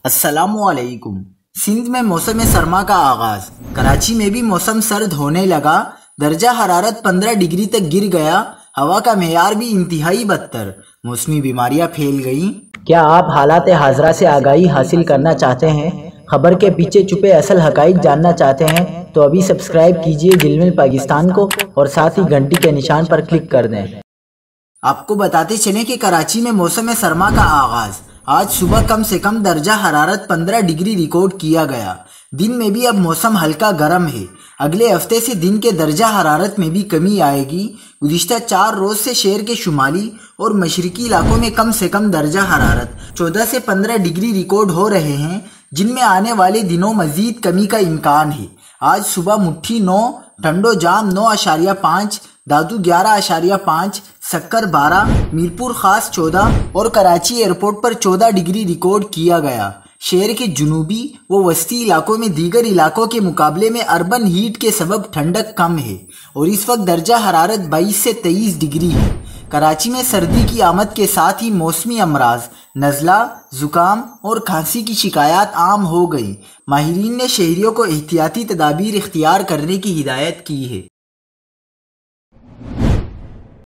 السلام علیکم۔ سندھ میں موسم سرما کا آغاز، کراچی میں بھی موسم سرد ہونے لگا۔ درجہ حرارت 15 ڈگری تک گر گیا، ہوا کا معیار بھی انتہائی بدتر، موسمی بیماریاں پھیل گئیں۔ کیا آپ حالات حاضرہ سے آگاہی حاصل کرنا چاہتے ہیں؟ خبر کے پیچھے چھپے اصل حقائق جاننا چاہتے ہیں تو ابھی سبسکرائب کیجئے جلمل پاکستان کو اور ساتھ ہی گھنٹی کے نشان پر کلک کر دیں۔ آپ کو بتاتے چلیں کہ کراچی میں موسم سرما کا آغاز آج صبح کم سے کم درجہ حرارت 15 ڈگری ریکارڈ کیا گیا۔ دن میں بھی اب موسم ہلکا گرم ہے۔ اگلے ہفتے سے دن کے درجہ حرارت میں بھی کمی آئے گی۔ گزشتہ 4 روز سے شہر کے شمالی اور مشرقی علاقوں میں کم سے کم درجہ حرارت 14 سے 15 ڈگری ریکارڈ ہو رہے ہیں، جن میں آنے والے دنوں مزید کمی کا امکان ہے۔ آج صبح مٹھی 9، ٹھنڈو جام 9.5، دادو 11.5، سکر 12، میرپور خاص 14 اور کراچی ایئرپورٹ پر 14 ڈگری ریکارڈ کیا گیا۔ شہر کے جنوبی و وسطی علاقوں میں دیگر علاقوں کے مقابلے میں اربن ہیٹ کے سبب ٹھنڈک کم ہے اور اس وقت درجہ حرارت 22 سے 23 ڈگری ہے۔ کراچی میں سردی کی آمد کے ساتھ ہی موسمی امراض، نزلہ، زکام اور کھانسی کی شکایات عام ہو گئیں۔ ماہرین نے شہریوں کو احتیاطی تدابیر اختیار کرنے کی ہدایت کی ہے۔